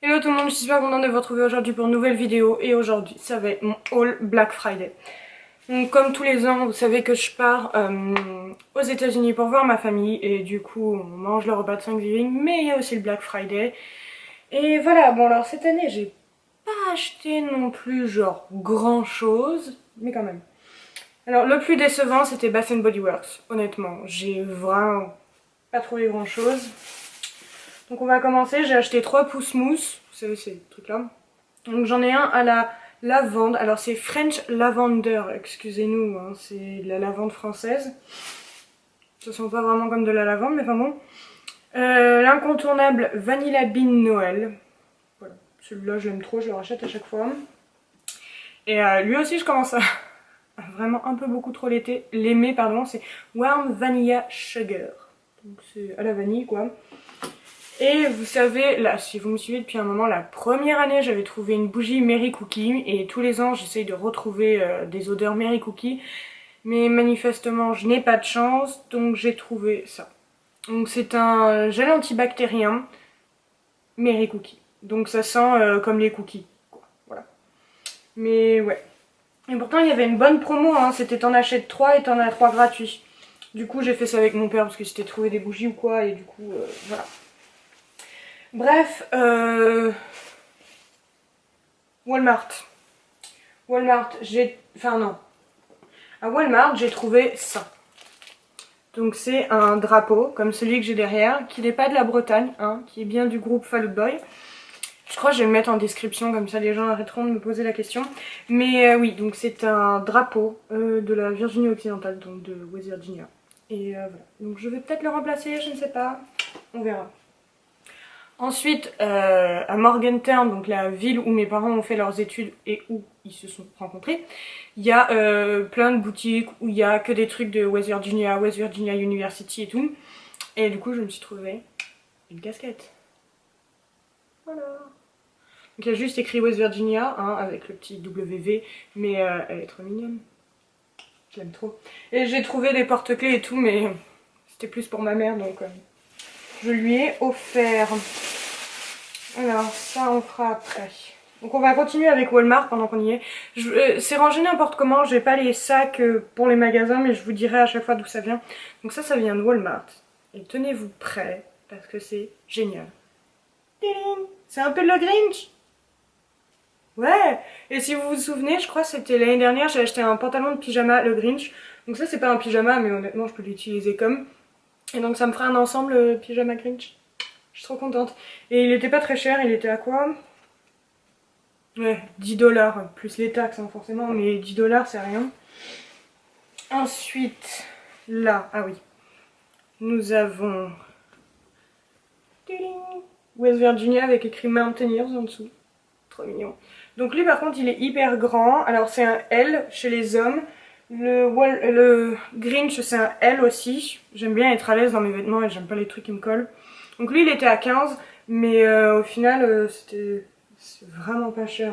Hello tout le monde, je suis super contente de vous retrouver aujourd'hui pour une nouvelle vidéo et aujourd'hui ça va être mon haul Black Friday. Donc comme tous les ans, vous savez que je pars aux États-Unis pour voir ma famille et du coup on mange le repas de Thanksgiving, mais il y a aussi le Black Friday. Et voilà, bon alors cette année j'ai pas acheté non plus genre grand chose, mais quand même. Alors le plus décevant c'était Bath Body Works, honnêtement, j'ai vraiment pas trouvé grand chose. Donc on va commencer, j'ai acheté 3 pouces mousse, vous savez ces trucs là. Donc j'en ai un à la lavande, alors c'est French Lavender, excusez-nous, hein, c'est de la lavande française. Ça sent pas vraiment comme de la lavande, mais enfin bon. L'incontournable Vanilla Bean Noël. Voilà, celui-là je l'aime trop, je le rachète à chaque fois. Et lui aussi je commence à vraiment un peu beaucoup trop l'aimer, pardon, c'est Warm Vanilla Sugar. Donc c'est à la vanille quoi. Et vous savez, là, si vous me suivez depuis un moment, la première année, j'avais trouvé une bougie Mary Cookie. Et tous les ans, j'essaye de retrouver des odeurs Mary Cookie. Mais manifestement, je n'ai pas de chance, donc j'ai trouvé ça. Donc c'est un gel antibactérien Mary Cookie. Donc ça sent comme les cookies, quoi. Voilà. Mais ouais. Et pourtant, il y avait une bonne promo, hein. C'était t'en achètes 3 et t'en as 3 gratuits. Du coup, j'ai fait ça avec mon père parce que c'était trouvé des bougies ou quoi. Et du coup, voilà. Bref, Walmart. Enfin non. À Walmart, j'ai trouvé ça. Donc c'est un drapeau, comme celui que j'ai derrière, qui n'est pas de la Bretagne, hein, qui est bien du groupe Fall Out Boy. Je crois que je vais le mettre en description, comme ça les gens arrêteront de me poser la question. Mais oui, donc c'est un drapeau de la Virginie occidentale, donc de West Virginia. Et voilà. Donc je vais peut-être le remplacer, je ne sais pas. On verra. Ensuite, à Morgantown, donc la ville où mes parents ont fait leurs études et où ils se sont rencontrés, il y a plein de boutiques où il y a que des trucs de West Virginia University et tout. Et du coup, je me suis trouvé une casquette. Voilà. Donc il y a juste écrit West Virginia, hein, avec le petit WV, mais elle est trop mignonne. Je l'aime trop. Et j'ai trouvé des porte-clés et tout, mais c'était plus pour ma mère, donc je lui ai offert. Alors ça on fera après. Donc on va continuer avec Walmart pendant qu'on y est. C'est rangé n'importe comment, j'ai pas les sacs pour les magasins, mais je vous dirai à chaque fois d'où ça vient. Donc ça vient de Walmart. Et tenez-vous prêts, parce que c'est génial. C'est un peu le Grinch. Ouais. Et si vous vous souvenez, je crois que c'était l'année dernière, j'ai acheté un pantalon de pyjama le Grinch. Donc ça c'est pas un pyjama, mais honnêtement je peux l'utiliser comme. Et donc ça me fera un ensemble pyjama Grinch. Je suis trop contente. Et il était pas très cher, il était à quoi? Ouais, 10 $, plus les taxes hein, forcément, mais 10 $ c'est rien. Ensuite, là, ah oui, nous avons West Virginia avec écrit Mountaineers en dessous. Trop mignon. Donc lui par contre il est hyper grand, alors c'est un L chez les hommes. Le Grinch c'est un L aussi. J'aime bien être à l'aise dans mes vêtements et j'aime pas les trucs qui me collent. Donc lui il était à 15, mais au final c'était vraiment pas cher.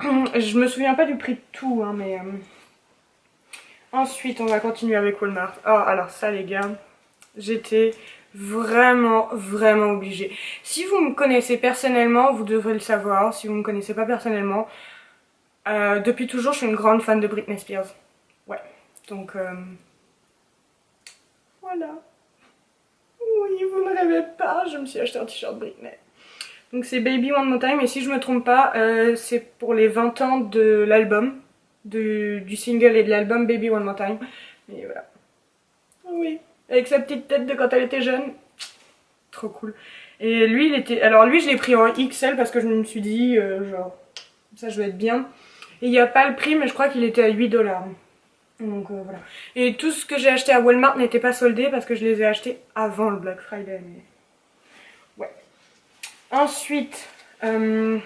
Je me souviens pas du prix de tout, hein, mais... Ensuite, on va continuer avec Walmart. Oh, alors ça, les gars, j'étais vraiment obligée. Si vous me connaissez personnellement, vous devrez le savoir. Si vous me connaissez pas personnellement, depuis toujours, je suis une grande fan de Britney Spears. Ouais, donc... voilà. Oui, vous ne rêvez pas, je me suis acheté un t-shirt Britney. Donc c'est Baby One More Time, et si je me trompe pas, c'est pour les 20 ans de l'album, du single et de l'album Baby One More Time. Et voilà. Oui, avec sa petite tête de quand elle était jeune. Trop cool. Et lui, il était... Alors lui, je l'ai pris en XL parce que je me suis dit, genre, ça je vais être bien. Et il n'y a pas le prix, mais je crois qu'il était à 8 $. Donc voilà. Et tout ce que j'ai acheté à Walmart n'était pas soldé parce que je les ai achetés avant le Black Friday. Mais... ouais. Ensuite, il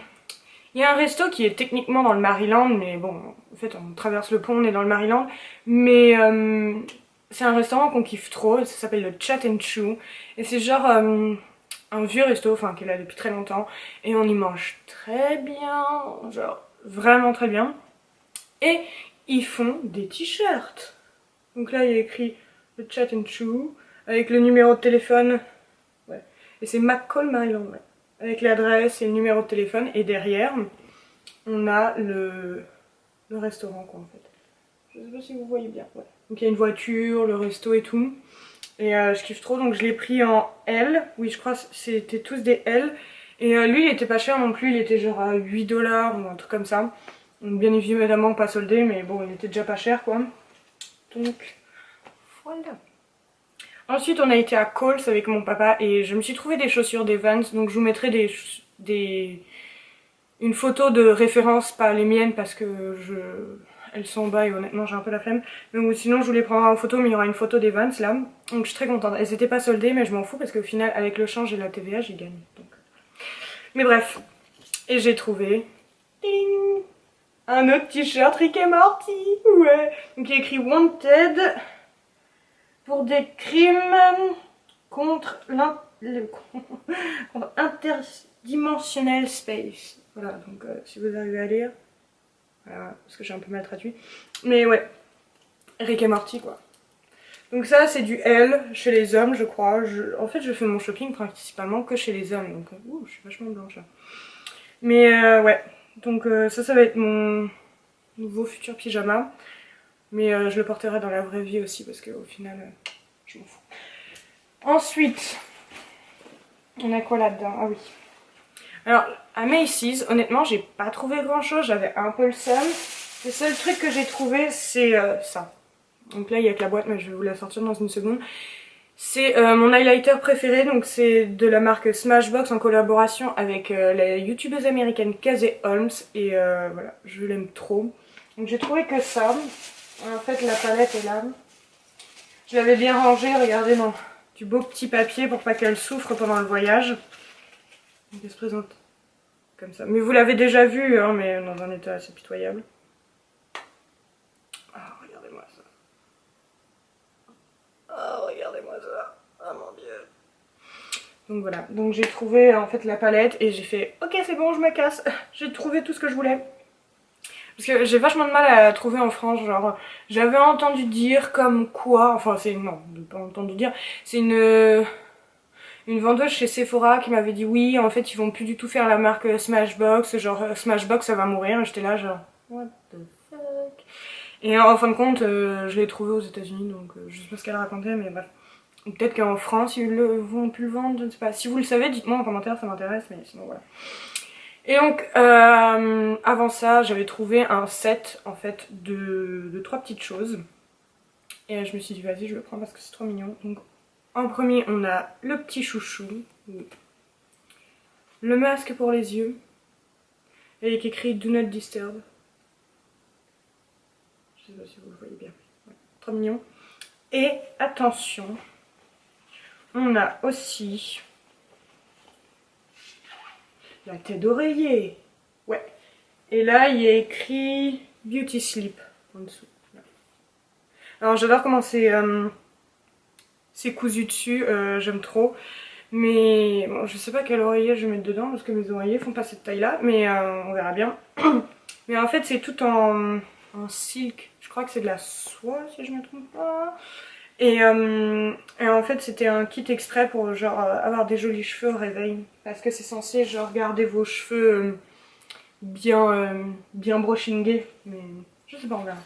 y a un resto qui est techniquement dans le Maryland, mais bon, en fait on traverse le pont, on est dans le Maryland, mais c'est un restaurant qu'on kiffe trop, ça s'appelle le Chat and Chew, et c'est genre un vieux resto, enfin qui est là depuis très longtemps, et on y mange très bien, genre vraiment très bien, et ils font des t-shirts. Donc là il y a écrit le Chat and Chew, avec le numéro de téléphone, ouais, et c'est McCall Maryland, ouais. avec l'adresse et le numéro de téléphone. Et derrière, on a le restaurant quoi en fait. Je sais pas si vous voyez bien. Ouais. Donc il y a une voiture, le resto et tout. Et je kiffe trop, donc je l'ai pris en L. Oui, je crois que c'était tous des L. Et lui, il était pas cher non plus, il était genre à 8 dollars ou un truc comme ça. Donc bien évidemment pas soldé, mais bon, il était déjà pas cher quoi. Donc voilà. Ensuite, on a été à Coles avec mon papa et je me suis trouvé des chaussures des Vans. Donc je vous mettrai une photo de référence, pas les miennes parce que elles sont en bas et honnêtement j'ai un peu la flemme. Mais sinon je voulais prendre en photo, mais il y aura une photo des Vans là. Donc je suis très contente. Elles étaient pas soldées mais je m'en fous parce qu'au final avec le change et la TVA j'ai gagné. Donc... Mais bref. Et j'ai trouvé ding, un autre t-shirt Rick et Morty. Ouais. Donc il y a écrit Wanted pour des crimes contre interdimensionnel space. Voilà, donc si vous arrivez à lire, voilà, parce que j'ai un peu mal traduit. Mais ouais, Rick et Morty quoi. Donc ça c'est du L chez les hommes je crois. En fait je fais mon shopping principalement que chez les hommes, donc je suis vachement blanche là. Mais ouais, donc ça va être mon nouveau futur pyjama. Mais je le porterai dans la vraie vie aussi parce qu'au final je m'en fous. Ensuite, on a quoi là-dedans? Ah oui. Alors, à Macy's, honnêtement, j'ai pas trouvé grand-chose. J'avais un peu le seum. Le seul truc que j'ai trouvé, c'est ça. Donc là, il y a que la boîte, mais je vais vous la sortir dans une seconde. C'est mon highlighter préféré. Donc c'est de la marque Smashbox en collaboration avec la youtubeuse américaine Casey Holmes. Et voilà, je l'aime trop. Donc j'ai trouvé que ça. En fait, la palette est là. Je l'avais bien rangée, regardez, dans du beau petit papier pour pas qu'elle souffre pendant le voyage. Donc elle se présente comme ça. Mais vous l'avez déjà vu, hein, mais dans un état assez pitoyable. Ah, regardez-moi ça. Ah, regardez-moi ça. Ah mon dieu. Donc voilà, donc j'ai trouvé en fait la palette et j'ai fait ok c'est bon je me casse. J'ai trouvé tout ce que je voulais. Parce que j'ai vachement de mal à la trouver en France, genre j'avais entendu dire comme quoi, enfin c'est, non, pas entendu dire, c'est une vendeuse chez Sephora qui m'avait dit oui, en fait ils vont plus du tout faire la marque Smashbox, genre Smashbox ça va mourir, et j'étais là genre what the fuck. Et en fin de compte je l'ai trouvé aux États-Unis donc je sais pas ce qu'elle racontait mais bref. Peut-être qu'en France ils vont plus le vendre, je ne sais pas. Si vous le savez, dites-moi en commentaire, ça m'intéresse, mais sinon voilà. Et donc avant ça j'avais trouvé un set en fait de 3 petites choses. Et je me suis dit vas-y je le prends parce que c'est trop mignon. Donc en premier on a le petit chouchou, le masque pour les yeux, et il est écrit Do Not Disturb. Je sais pas si vous le voyez bien. Ouais, trop mignon. Et attention, on a aussi la tête d'oreiller. Ouais. Et là il y a écrit Beauty Sleep en dessous. Alors j'adore comment c'est cousu dessus, j'aime trop. Mais bon, je sais pas quel oreiller je vais mettre dedans parce que mes oreillers font pas cette taille là, mais on verra bien. Mais en fait c'est tout en silk, je crois que c'est de la soie si je me trompe pas. Et en fait c'était un kit exprès pour genre avoir des jolis cheveux au réveil. Parce que c'est censé genre garder vos cheveux bien brushingés. Mais je sais pas, on verra.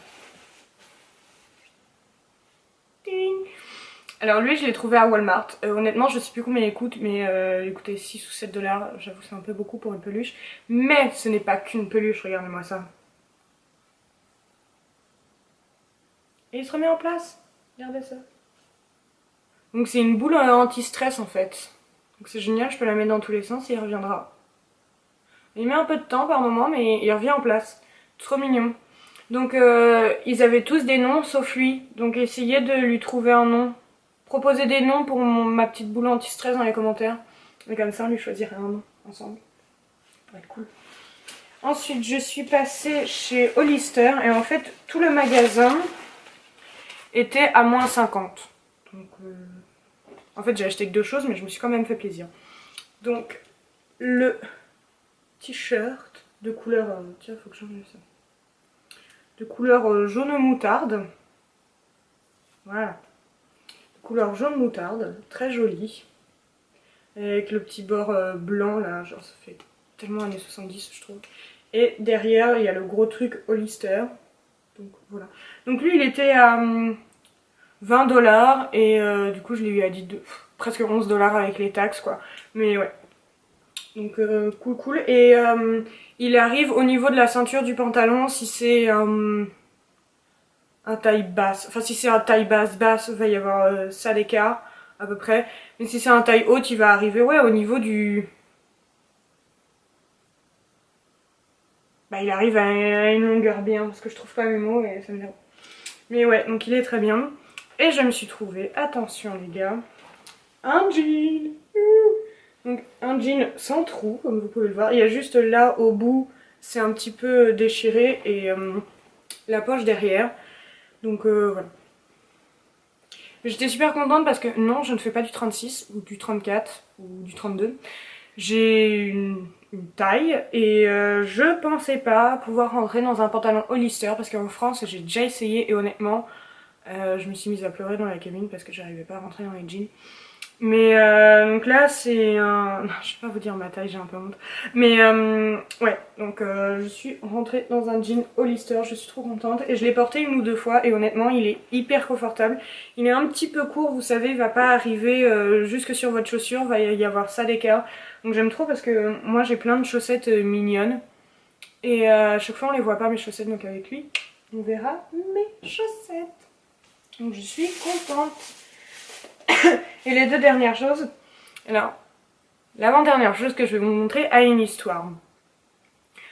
Ding. Alors lui je l'ai trouvé à Walmart, honnêtement je sais plus combien il coûte mais il coûtait 6 ou 7 dollars, j'avoue c'est un peu beaucoup pour une peluche. Mais ce n'est pas qu'une peluche, regardez-moi ça. Et il se remet en place, regardez ça. Donc c'est une boule anti-stress en fait. Donc c'est génial, je peux la mettre dans tous les sens et il reviendra. Il met un peu de temps par moment mais il revient en place, trop mignon. Donc ils avaient tous des noms sauf lui, donc essayez de lui trouver un nom. Proposez des noms pour ma petite boule anti-stress dans les commentaires. Et comme ça, on lui choisirait un nom ensemble. Ça va être cool. Ensuite, je suis passée chez Hollister. Et en fait, tout le magasin était à moins 50. Donc, en fait, j'ai acheté que 2 choses, mais je me suis quand même fait plaisir. Donc, le t-shirt de couleur... tiens, faut que j'enlève ça. De couleur jaune moutarde. Voilà. Couleur jaune moutarde, très jolie. avec le petit bord blanc là, genre ça fait tellement années 70 je trouve. Et derrière il y a le gros truc Hollister. Donc voilà. Donc lui il était à 20 $ et du coup je l'ai eu à presque 11 $ avec les taxes quoi. Mais ouais. Donc cool cool. Et il arrive au niveau de la ceinture du pantalon si c'est un taille basse. Enfin si c'est un taille basse, il va y avoir ça d'écart à peu près. Mais si c'est un taille haute, il va arriver ouais au niveau du... Bah il arrive à une longueur bien parce que je trouve pas mes mots et ça me dérange. Mais ouais, donc il est très bien. Et je me suis trouvé, attention les gars, un jean. Donc un jean sans trou, comme vous pouvez le voir. Il y a juste là au bout, c'est un petit peu déchiré et la poche derrière. Donc voilà. J'étais super contente parce que non, je ne fais pas du 36 ou du 34 ou du 32. J'ai une taille et je pensais pas pouvoir rentrer dans un pantalon Hollister parce qu'en France j'ai déjà essayé et honnêtement je me suis mise à pleurer dans la cabine parce que j'arrivais pas à rentrer dans les jeans. Mais donc là c'est un... Non, je vais pas vous dire ma taille, j'ai un peu honte. Mais ouais, donc je suis rentrée dans un jean Hollister, je suis trop contente. Et je l'ai porté une ou deux fois et honnêtement il est hyper confortable. Il est un petit peu court, vous savez, il va pas arriver jusque sur votre chaussure, il va y avoir ça d'écart. Donc j'aime trop parce que moi j'ai plein de chaussettes mignonnes. Et à chaque fois on les voit pas mes chaussettes, donc avec lui on verra mes chaussettes. Donc je suis contente. Et les deux dernières choses, alors l'avant-dernière chose que je vais vous montrer a une histoire.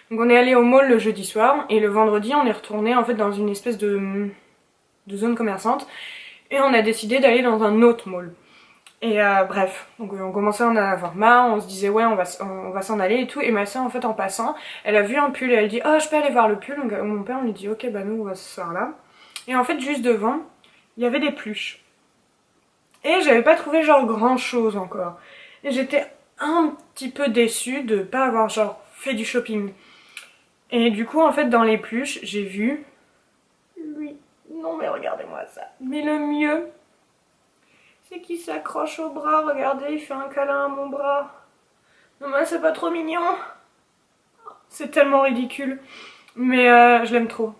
Donc on est allé au mall le jeudi soir et le vendredi on est retourné en fait dans une espèce de zone commerçante et on a décidé d'aller dans un autre mall. Et bref, donc on commençait à en avoir marre, on se disait ouais on va s'en aller et tout. Et ma soeur en fait en passant, elle a vu un pull et elle dit oh je peux aller voir le pull. Donc mon père on lui dit ok bah nous on va s'asseoir là. Et en fait juste devant, il y avait des pluches. Et j'avais pas trouvé genre grand chose encore. Et j'étais un petit peu déçue de pas avoir genre fait du shopping. Et du coup en fait dans les pluches j'ai vu lui. Non mais regardez-moi ça. Mais le mieux c'est qu'il s'accroche au bras, regardez, il fait un câlin à mon bras. Non mais c'est pas trop mignon. C'est tellement ridicule. Mais je l'aime trop.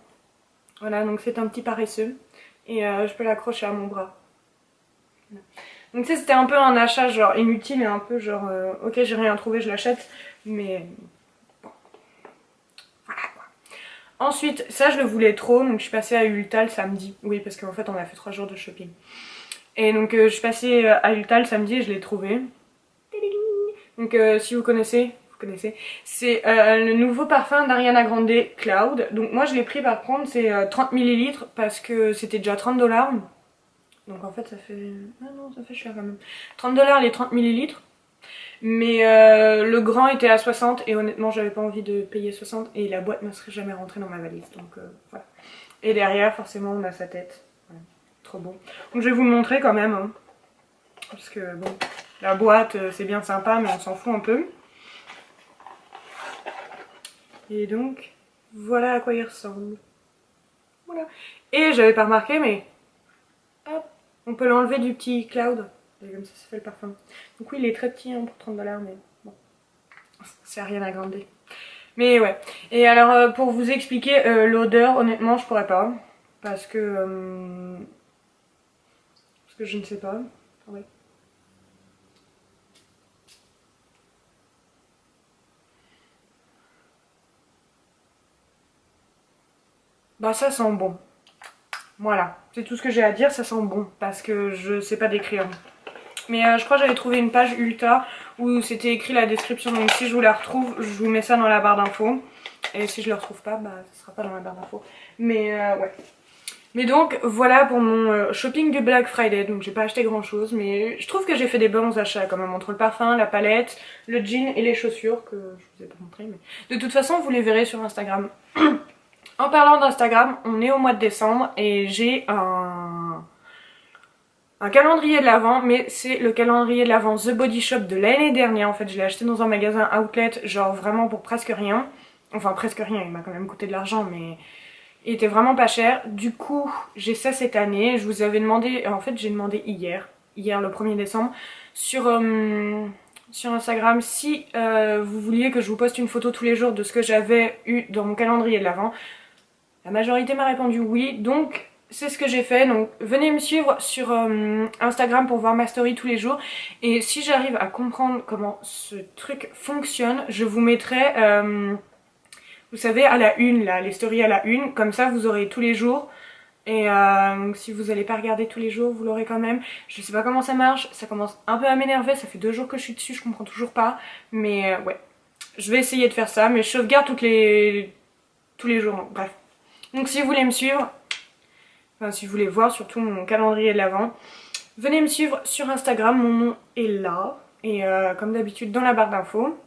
Voilà, donc c'est un petit paresseux. Et je peux l'accrocher à mon bras. Donc tu sais, c'était un peu un achat genre inutile et un peu genre ok j'ai rien trouvé, je l'achète. Mais bon. Voilà quoi. Ensuite, ça je le voulais trop, donc je suis passée à Ultal samedi. Oui, parce qu'en fait on a fait 3 jours de shopping. Et donc je suis passée à Ultal samedi et je l'ai trouvé. Donc si vous connaissez, c'est le nouveau parfum d'Ariana Grande Cloud. Donc moi je l'ai pris par contre, c'est 30 ml parce que c'était déjà 30 $. Donc en fait ça fait... Ah non, ça fait cher quand même. 30 $ les 30 ml. Mais le grand était à 60 et honnêtement j'avais pas envie de payer 60 et la boîte ne serait jamais rentrée dans ma valise. Donc voilà. Et derrière forcément on a sa tête. Voilà. Trop beau. Donc je vais vous le montrer quand même. Hein. Parce que bon, la boîte c'est bien sympa mais on s'en fout un peu. Et donc voilà à quoi il ressemble. Voilà. Et j'avais pas remarqué mais hop, on peut l'enlever du petit cloud. Et comme ça fait le parfum. Donc oui il est très petit hein, pour 30 $ mais bon. C'est rien à grandir. Mais ouais. Et alors pour vous expliquer l'odeur, honnêtement je pourrais pas. Parce que je ne sais pas. Ouais. Bah ça sent bon. Voilà, c'est tout ce que j'ai à dire, ça sent bon. Parce que je sais pas décrire. Mais je crois que j'avais trouvé une page Ulta où c'était écrit la description. Donc si je vous la retrouve, je vous mets ça dans la barre d'infos. Et si je le retrouve pas, bah ça sera pas dans la barre d'infos. Mais ouais. Mais donc voilà pour mon shopping du Black Friday. Donc j'ai pas acheté grand chose. Mais je trouve que j'ai fait des bons achats quand même. Entre le parfum, la palette, le jean et les chaussures. Que je vous ai pas montré. Mais de toute façon vous les verrez sur Instagram. En parlant d'Instagram, on est au mois de décembre. Et j'ai un calendrier de l'Avent, mais c'est le calendrier de l'Avent The Body Shop de l'année dernière. En fait, je l'ai acheté dans un magasin outlet, genre vraiment pour presque rien. Enfin, presque rien, il m'a quand même coûté de l'argent, mais il était vraiment pas cher. Du coup, j'ai ça cette année. Je vous avais demandé, en fait, j'ai demandé hier le 1er décembre, sur sur Instagram si vous vouliez que je vous poste une photo tous les jours de ce que j'avais eu dans mon calendrier de l'Avent. La majorité m'a répondu oui, donc c'est ce que j'ai fait. Donc venez me suivre sur Instagram pour voir ma story tous les jours. Et si j'arrive à comprendre comment ce truc fonctionne, je vous mettrai, vous savez, à la une, là, les stories à la une. Comme ça, vous aurez tous les jours. Et si vous n'allez pas regarder tous les jours, vous l'aurez quand même. Je sais pas comment ça marche, ça commence un peu à m'énerver. Ça fait 2 jours que je suis dessus, je comprends toujours pas. Mais ouais, je vais essayer de faire ça. Mais je sauvegarde tous les jours, donc, bref. Donc si vous voulez me suivre, enfin si vous voulez voir surtout mon calendrier de l'Avent, venez me suivre sur Instagram, mon nom est là, et comme d'habitude dans la barre d'infos.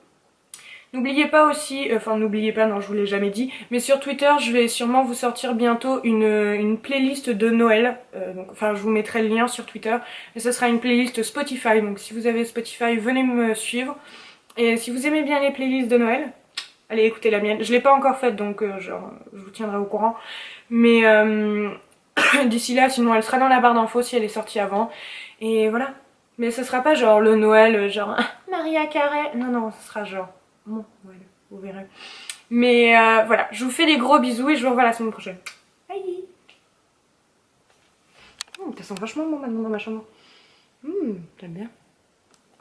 N'oubliez pas aussi, enfin n'oubliez pas, non je vous l'ai jamais dit, mais sur Twitter je vais sûrement vous sortir bientôt une playlist de Noël, donc, enfin je vous mettrai le lien sur Twitter, et ce sera une playlist Spotify, donc si vous avez Spotify venez me suivre, et si vous aimez bien les playlists de Noël, allez écoutez la mienne. Je l'ai pas encore faite donc genre, je vous tiendrai au courant. Mais d'ici là, sinon elle sera dans la barre d'infos si elle est sortie avant. Et voilà. Mais ce sera pas genre le Noël, genre Maria Carey. Non, non, ce sera genre... Bon, voilà, vous verrez. Mais voilà, je vous fais des gros bisous et je vous revois la semaine prochaine. Bye. Ça sent vachement bon maintenant dans ma chambre. J'aime bien.